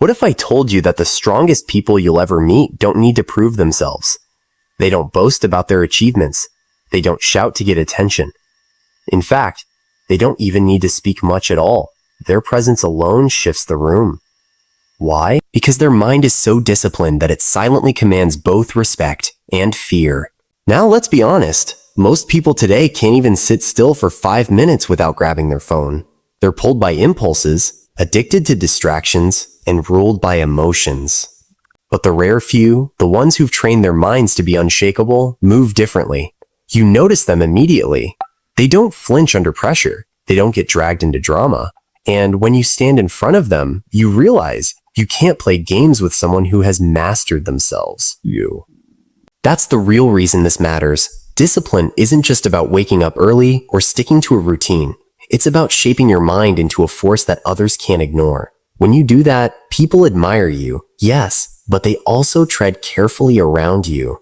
What if I told you that the strongest people you'll ever meet don't need to prove themselves? They don't boast about their achievements. They don't shout to get attention. In fact, they don't even need to speak much at all. Their presence alone shifts the room. Why? Because their mind is so disciplined that it silently commands both respect and fear. Now let's be honest. Most people today can't even sit still for 5 minutes without grabbing their phone. They're pulled by impulses, addicted to distractions, and ruled by emotions. But the rare few, the ones who've trained their minds to be unshakable, move differently. You notice them immediately. They don't flinch under pressure. They don't get dragged into drama. And when you stand in front of them, you realize you can't play games with someone who has mastered themselves. That's the real reason this matters. Discipline isn't just about waking up early or sticking to a routine. It's about shaping your mind into a force that others can't ignore. When you do that, people admire you, yes, but they also tread carefully around you.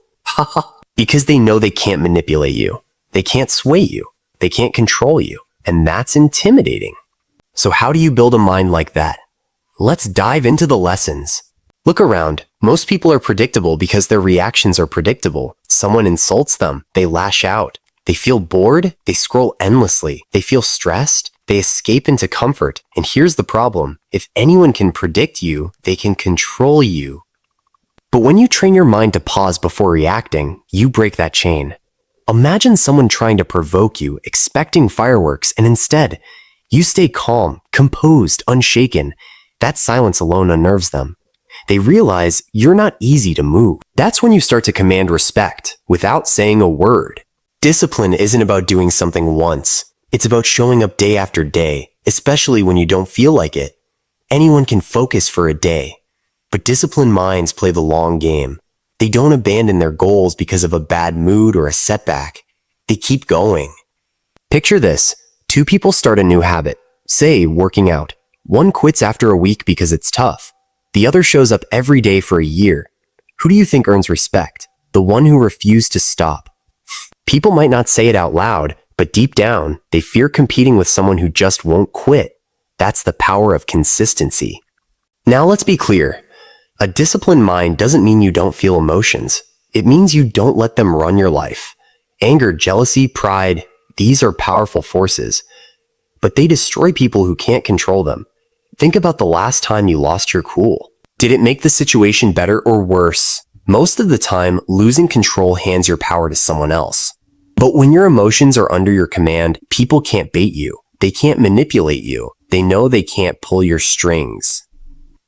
Because they know they can't manipulate you. They can't sway you. They can't control you. And that's intimidating. So how do you build a mind like that? Let's dive into the lessons. Look around. Most people are predictable because their reactions are predictable. Someone insults them. They lash out. They feel bored. They scroll endlessly. They feel stressed. They escape into comfort. And here's the problem. If anyone can predict you, they can control you. But when you train your mind to pause before reacting, you break that chain. Imagine someone trying to provoke you, expecting fireworks, and instead, you stay calm, composed, unshaken. That silence alone unnerves them. They realize you're not easy to move. That's when you start to command respect without saying a word. Discipline isn't about doing something once. It's about showing up day after day, especially when you don't feel like it. Anyone can focus for a day, but disciplined minds play the long game. They don't abandon their goals because of a bad mood or a setback. They keep going. Picture this. 2 people start a new habit, say working out. One quits after a week because it's tough. The other shows up every day for a year. Who do you think earns respect? The one who refused to stop. People might not say it out loud, but deep down, they fear competing with someone who just won't quit. That's the power of consistency. Now let's be clear. A disciplined mind doesn't mean you don't feel emotions. It means you don't let them run your life. Anger, jealousy, pride, these are powerful forces. But they destroy people who can't control them. Think about the last time you lost your cool. Did it make the situation better or worse? Most of the time, losing control hands your power to someone else. But when your emotions are under your command, people can't bait you. They can't manipulate you. They know they can't pull your strings.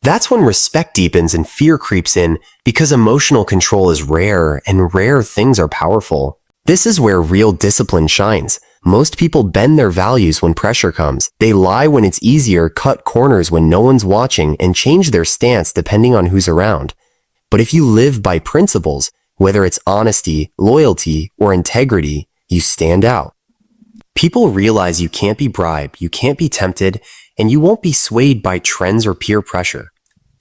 That's when respect deepens and fear creeps in because emotional control is rare and rare things are powerful. This is where real discipline shines. Most people bend their values when pressure comes. They lie when it's easier, cut corners when no one's watching, and change their stance depending on who's around. But if you live by principles, whether it's honesty, loyalty, or integrity, you stand out. People realize you can't be bribed, you can't be tempted, and you won't be swayed by trends or peer pressure.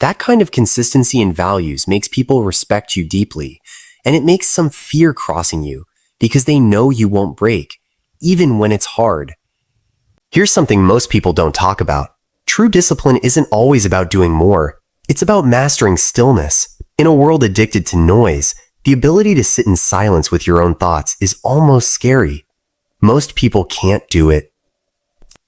That kind of consistency in values makes people respect you deeply, and it makes some fear crossing you because they know you won't break, even when it's hard. Here's something most people don't talk about. True discipline isn't always about doing more. It's about mastering stillness. In a world addicted to noise, the ability to sit in silence with your own thoughts is almost scary. Most people can't do it.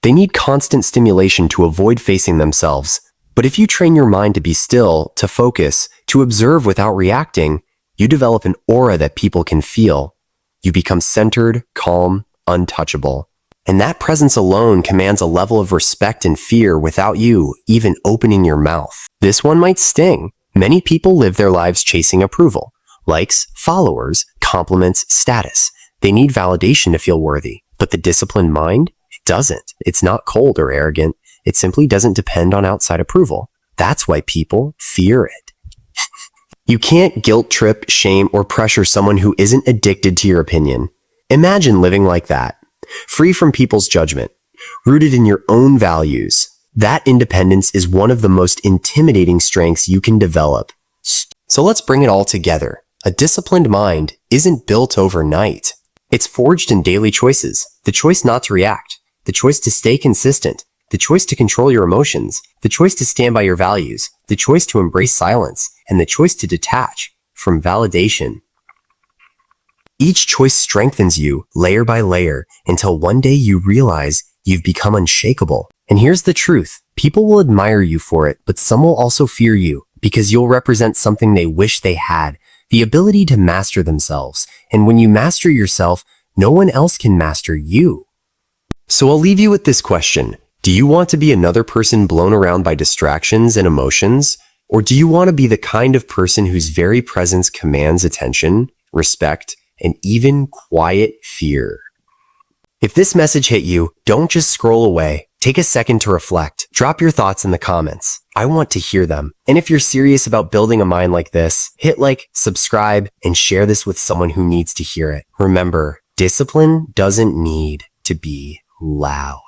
They need constant stimulation to avoid facing themselves. But if you train your mind to be still, to focus, to observe without reacting, you develop an aura that people can feel. You become centered, calm, untouchable. And that presence alone commands a level of respect and fear without you even opening your mouth. This one might sting. Many people live their lives chasing approval. Likes, followers, compliments, status. They need validation to feel worthy. But the disciplined mind? It doesn't. It's not cold or arrogant. It simply doesn't depend on outside approval. That's why people fear it. You can't guilt trip, shame, or pressure someone who isn't addicted to your opinion. Imagine living like that, free from people's judgment, rooted in your own values. That independence is one of the most intimidating strengths you can develop. So let's bring it all together. A disciplined mind isn't built overnight. It's forged in daily choices. The choice not to react, the choice to stay consistent, the choice to control your emotions, the choice to stand by your values, the choice to embrace silence, and the choice to detach from validation. Each choice strengthens you layer by layer until one day you realize you've become unshakable. And here's the truth. People will admire you for it, but some will also fear you because you'll represent something they wish they had, the ability to master themselves. And when you master yourself, no one else can master you. So I'll leave you with this question. Do you want to be another person blown around by distractions and emotions? Or do you want to be the kind of person whose very presence commands attention, respect, and even quiet fear? If this message hit you, don't just scroll away. Take a second to reflect. Drop your thoughts in the comments. I want to hear them. And if you're serious about building a mind like this, hit like, subscribe, and share this with someone who needs to hear it. Remember, discipline doesn't need to be loud.